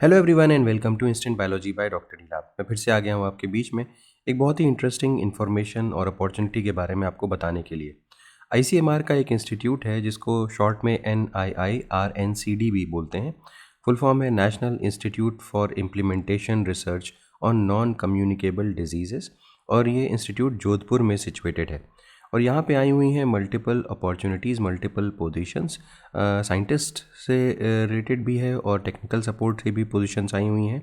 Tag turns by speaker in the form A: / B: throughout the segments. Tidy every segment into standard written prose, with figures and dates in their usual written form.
A: Hello everyone and welcome to instant biology by doctor Neelabh. मैं फिर से आ गया हूँ आपके बीच में एक बहुत ही इंटरेस्टिंग इन्फॉर्मेशन और अपॉर्चुनिटी के बारे में आपको बताने के लिए। आईसीएमआर का एक इंस्टीट्यूट है जिसको शॉर्ट में NIIRNCD भी बोलते हैं। फुल फॉर्म है national institute for implementation research on non communicable diseases, और ये इंस्टीट्यूट जोधपुर में सिचुएटेड है। और यहाँ पे आई हुई हैं multiple opportunities, multiple positions, scientist से रिलेटेड भी है और टेक्निकल सपोर्ट से भी पोजीशंस आई हुई हैं।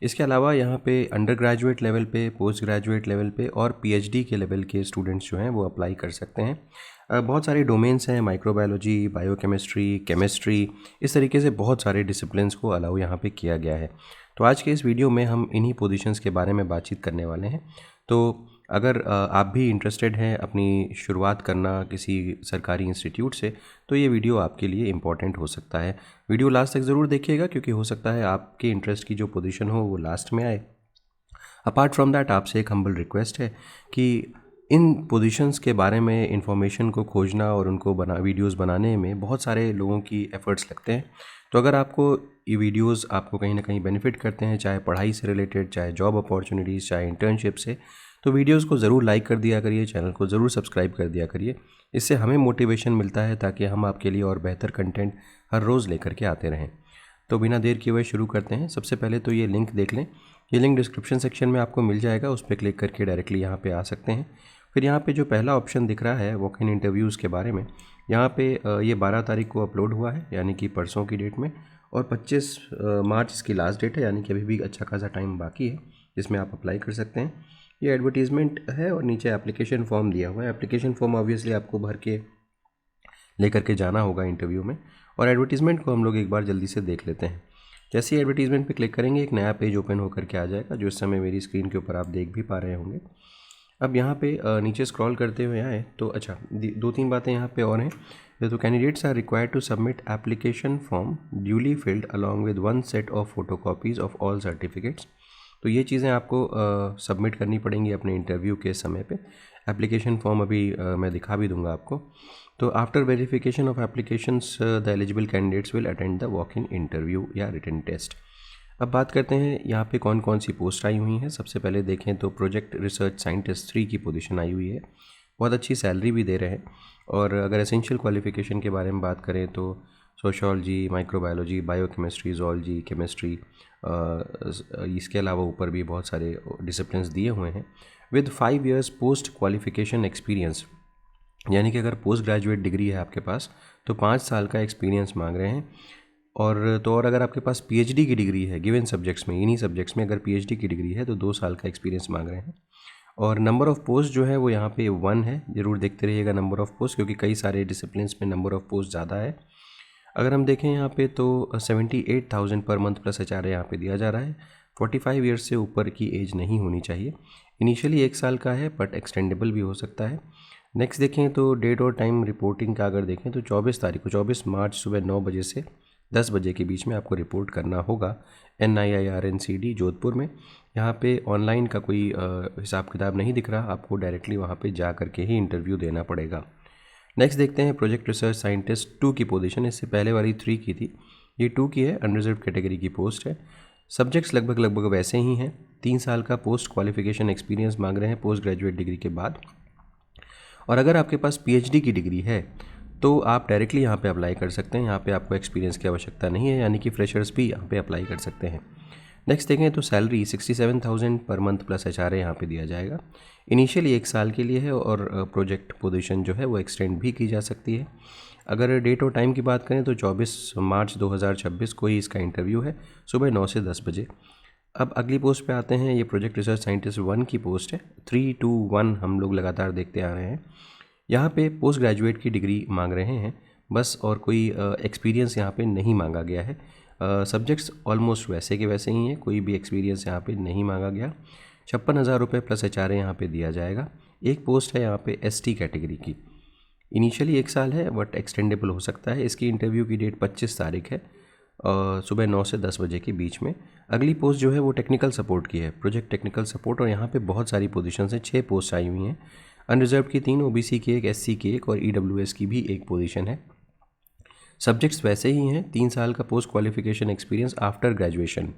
A: इसके अलावा यहाँ पे अंडर ग्रेजुएट लेवल पे, पोस्ट ग्रेजुएट लेवल पे और पीएचडी के लेवल के स्टूडेंट्स जो हैं वो अप्लाई कर सकते हैं। बहुत सारे डोमेन्स हैं, माइक्रोबायोलॉजी, बायोकेमिस्ट्री, केमिस्ट्री, इस तरीके से बहुत सारे डिसिप्लिन्स को अलाउ यहाँ पे किया गया है। तो आज के इस वीडियो में हम इन्हीं पोजीशंस के बारे में बातचीत करने वाले हैं। तो अगर आप भी इंटरेस्टेड हैं अपनी शुरुआत करना किसी सरकारी इंस्टीट्यूट से, तो ये वीडियो आपके लिए इम्पॉर्टेंट हो सकता है। वीडियो लास्ट तक ज़रूर देखिएगा क्योंकि हो सकता है आपके इंटरेस्ट की जो पोजीशन हो वो लास्ट में आए। अपार्ट फ्रॉम दैट आपसे एक हम्बल रिक्वेस्ट है कि इन पोजीशंस के बारे में इंफॉर्मेशन को खोजना और उनको वीडियोस बनाने में बहुत सारे लोगों की एफ़र्ट्स लगते हैं। तो अगर आपको ये वीडियोस आपको कहीं ना कहीं बेनिफिट करते हैं, चाहे पढ़ाई से रिलेटेड, चाहे जॉब अपॉर्चुनिटीज़, चाहे इंटर्नशिप से, तो वीडियोस को ज़रूर लाइक कर दिया करिए, चैनल को ज़रूर सब्सक्राइब कर दिया करिए। इससे हमें मोटिवेशन मिलता है ताकि हम आपके लिए और बेहतर कंटेंट हर रोज़ लेकर के आते रहें। तो बिना देर किए हुए शुरू करते हैं। सबसे पहले तो ये लिंक देख लें, ये लिंक डिस्क्रिप्शन सेक्शन में आपको मिल जाएगा, उस पर क्लिक करके डायरेक्टली यहाँ पे आ सकते हैं। फिर यहाँ पे जो पहला ऑप्शन दिख रहा है वॉक इन इंटरव्यूज़ के बारे में, यहाँ पे ये 12 तारीख को अपलोड हुआ है, यानी कि परसों की डेट में, और 25 मार्च इसकी लास्ट डेट है, यानी कि अभी भी अच्छा खासा टाइम बाकी है जिसमें आप अप्लाई कर सकते हैं। ये एडवर्टीज़मेंट है और नीचे एप्लीकेशन फॉर्म दिया हुआ है। एप्लीकेशन फॉर्म ऑब्वियसली आपको भर के लेकर के जाना होगा इंटरव्यू में, और एडवर्टीज़मेंट को हम लोग एक बार जल्दी से देख लेते हैं। जैसे ही एडवर्टीज़मेंट पे क्लिक करेंगे एक नया पेज ओपन होकर के आ जाएगा, जो इस समय मेरी स्क्रीन के ऊपर आप देख भी पा रहे होंगे। अब यहाँ पे नीचे स्क्रॉल करते हुए आए तो अच्छा, दो तीन बातें यहाँ पे और हैं। तो candidates are required to submit application form duly filled along with one set of photocopies of all certificates. तो ये चीज़ें आपको सबमिट करनी पड़ेंगी अपने इंटरव्यू के समय पे। एप्लीकेशन फॉर्म अभी मैं दिखा भी दूंगा आपको। तो after verification of applications the eligible candidates will attend the walk in interview या रिटन टेस्ट। अब बात करते हैं यहाँ पे कौन कौन सी पोस्ट आई हुई हैं। सबसे पहले देखें तो प्रोजेक्ट रिसर्च साइंटिस्ट 3 की पोजीशन आई हुई है, बहुत अच्छी सैलरी भी दे रहे हैं। और अगर एसेंशियल क्वालिफिकेशन के बारे में बात करें तो sociology, microbiology, biochemistry, zoology, chemistry, इसके अलावा ऊपर भी बहुत सारे डिसिप्लिन्स दिए हुए हैं। With 5 years post qualification experience, यानी कि अगर पोस्ट ग्रेजुएट डिग्री है आपके पास तो 5 साल का एक्सपीरियंस मांग रहे हैं। और अगर आपके पास पीएचडी की डिग्री है गिवन सब्जेक्ट्स में, इन्हीं सब्जेक्ट्स में अगर पीएचडी की डिग्री है तो 2 साल का एक्सपीरियंस मांग रहे हैं। और नंबर ऑफ़ पोस्ट जो है वो यहाँ पे 1 है। ज़रूर देखते रहिएगा नंबर ऑफ़ पोस्ट, क्योंकि कई सारे डिसिप्लिन्स में नंबर ऑफ़ पोस्ट ज़्यादा है। अगर हम देखें यहाँ पे तो 78,000 पर मंथ प्लस एचआरए यहाँ पे दिया जा रहा है। 45 ईयर्स से ऊपर की एज नहीं होनी चाहिए। इनिशियली 1 साल का है बट एक्सटेंडेबल भी हो सकता है। नेक्स्ट देखें तो डेट और टाइम रिपोर्टिंग का अगर देखें तो 24 तारीख को, 24 मार्च सुबह 9 बजे से 10 बजे के बीच में आपको रिपोर्ट करना होगा NIIRNCD जोधपुर में। यहाँ पे ऑनलाइन का कोई हिसाब किताब नहीं दिख रहा, आपको डायरेक्टली वहाँ पे जा करके ही इंटरव्यू देना पड़ेगा। नेक्स्ट देखते हैं प्रोजेक्ट रिसर्च साइंटिस्ट 2 की पोजीशन। इससे पहले वाली 3 की थी, ये 2 की है, अनरिजर्व कैटेगरी की पोस्ट है। सब्जेक्ट्स लगभग वैसे ही हैं। 3 साल का पोस्ट क्वालिफिकेशन एक्सपीरियंस मांग रहे हैं पोस्ट ग्रेजुएट डिग्री के बाद। और अगर आपके पास पीएचडी की डिग्री है तो आप डायरेक्टली यहाँ पे अप्लाई कर सकते हैं। यहाँ पे आपको एक्सपीरियंस की आवश्यकता नहीं है, यानी कि फ्रेशर्स भी यहाँ पे अप्लाई कर सकते हैं। नेक्स्ट देखें तो salary 67,000 per month plus HRA यहाँ पे दिया जाएगा। इनिशियली 1 साल के लिए है और प्रोजेक्ट पोजीशन जो है वो एक्सटेंड भी की जा सकती है। अगर डेट और टाइम की बात करें तो 24 मार्च 2026 को ही इसका इंटरव्यू है, सुबह 9 से 10 बजे। अब अगली पोस्ट पे आते हैं। ये प्रोजेक्ट रिसर्च साइंटिस्ट 1 की पोस्ट है। 3 2 1 हम लोग लगातार देखते आ रहे हैं। यहाँ पे पोस्ट ग्रेजुएट की डिग्री मांग रहे हैं बस, और कोई एक्सपीरियंस यहाँ पे नहीं मांगा गया है। सब्जेक्ट्स ऑलमोस्ट वैसे के वैसे ही हैं, कोई भी एक्सपीरियंस यहाँ पे नहीं मांगा गया। 56,000 रुपये प्लस एचआरए यहाँ पे दिया जाएगा। एक पोस्ट है यहाँ पे एसटी कैटेगरी की। इनिशियली 1 साल है बट एक्सटेंडेबल हो सकता है। इसकी इंटरव्यू की डेट 25 तारीख है, सुबह 9 से 10 बजे के बीच में। अगली पोस्ट जो है वो टेक्निकल सपोर्ट की है, प्रोजेक्ट टेक्निकल सपोर्ट, और यहाँ पे बहुत सारी पोजीशंस हैं। 6 पोस्ट आई हुई हैं। अनरिजर्व की 3, ओबीसी की 1, एससी की 1 और ईडब्ल्यूएस की भी 1 पोजीशन है। सब्जेक्ट्स वैसे ही हैं, 3 साल का post qualification experience after graduation,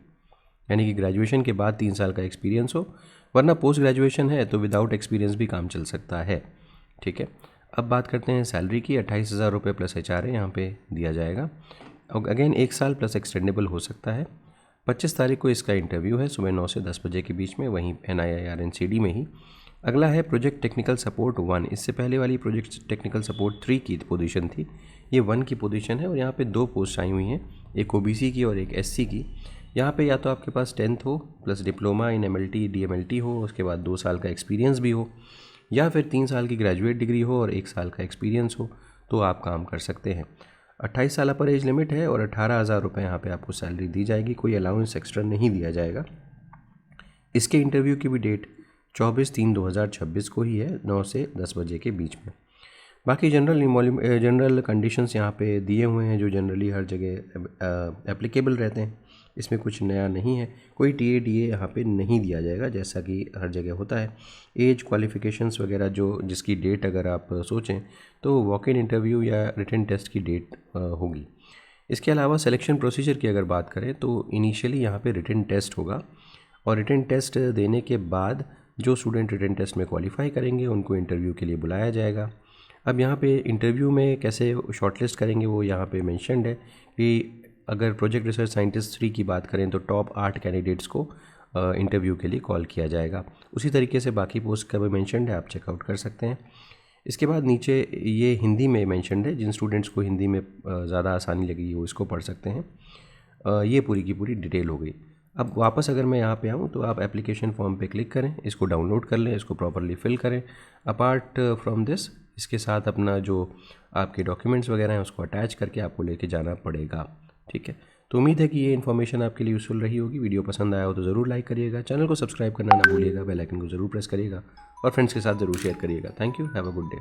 A: यानी कि ग्रेजुएशन के बाद 3 साल का एक्सपीरियंस हो, वरना पोस्ट ग्रेजुएशन है तो विदाउट एक्सपीरियंस भी काम चल सकता है। ठीक है, अब बात करते हैं सैलरी की। 28,000 रुपये प्लस HRA यहाँ पे दिया जाएगा। अगेन 1 साल प्लस एक्सटेंडेबल हो सकता है। 25 तारीख को इसका इंटरव्यू है, सुबह 9 से 10 बजे के बीच में, वहीं NIIRNCD में ही। अगला है प्रोजेक्ट टेक्निकल सपोर्ट 1। इससे पहले वाली प्रोजेक्ट टेक्निकल सपोर्ट 3 की पोजीशन थी, ये 1 की पोजीशन है और यहाँ पे 2 पोस्ट आई हुई हैं, एक OBC की और एक SC की। यहाँ पे या तो आपके पास 10th हो plus diploma in MLT DMLT हो, उसके बाद 2 साल का एक्सपीरियंस भी हो, या फिर 3 साल की ग्रेजुएट डिग्री हो और 1 साल का एक्सपीरियंस हो, तो आप काम कर सकते हैं। 28 साल पर एज लिमिट है और 18,000 रुपये यहाँ पे आपको सैलरी दी जाएगी, कोई अलाउंस एक्स्ट्रा नहीं दिया जाएगा। इसके इंटरव्यू की भी डेट 24/3/2026 को ही है, 9 से 10 बजे के बीच में। बाकी जनरल कंडीशंस यहाँ पे दिए हुए हैं जो जनरली हर जगह एप्लीकेबल रहते हैं, इसमें कुछ नया नहीं है। कोई TADA यहाँ पे नहीं दिया जाएगा जैसा कि हर जगह होता है। एज, क्वालिफ़िकेशंस वगैरह जो जिसकी डेट अगर आप सोचें तो वॉक इन इंटरव्यू या रिटन टेस्ट की डेट होगी। इसके अलावा सिलेक्शन प्रोसीजर की अगर बात करें तो इनिशियली यहाँ पे रिटन टेस्ट होगा और रिटन टेस्ट देने के बाद जो स्टूडेंट रिटन टेस्ट में क्वालिफाई करेंगे उनको इंटरव्यू के लिए बुलाया जाएगा। अब यहाँ पे इंटरव्यू में कैसे शॉर्टलिस्ट करेंगे वो यहाँ पे मेंशन्ड है कि अगर प्रोजेक्ट रिसर्च साइंटिस्ट 3 की बात करें तो टॉप 8 कैंडिडेट्स को इंटरव्यू के लिए कॉल किया जाएगा। उसी तरीके से बाकी पोस्ट का भी मेंशन्ड है, आप चेकआउट कर सकते हैं। इसके बाद नीचे ये हिंदी में मेंशन्ड है, जिन स्टूडेंट्स को हिंदी में ज़्यादा आसानी लगी वो इसको पढ़ सकते हैं। ये पूरी की पूरी डिटेल हो गई। अब वापस अगर मैं यहाँ पे आऊँ तो आप एप्लीकेशन फॉर्म पे क्लिक करें, इसको डाउनलोड कर लें, इसको प्रॉपरली फिल करें। अपार्ट फ्रॉम दिस इसके साथ अपना जो आपके डॉक्यूमेंट्स वगैरह हैं उसको अटैच करके आपको लेके जाना पड़ेगा। ठीक है, तो उम्मीद है कि ये इन्फॉर्मेशन आपके लिए यूज़फुल रही होगी। वीडियो पसंद आया हो तो ज़रूर लाइक करिएगा, चैनल को सब्सक्राइब करना ना भूलिएगा, बेल आइकन को ज़रूर प्रेस करिएगा और फ्रेंड्स के साथ ज़रूर शेयर करिएगा। Thank you, have a good day.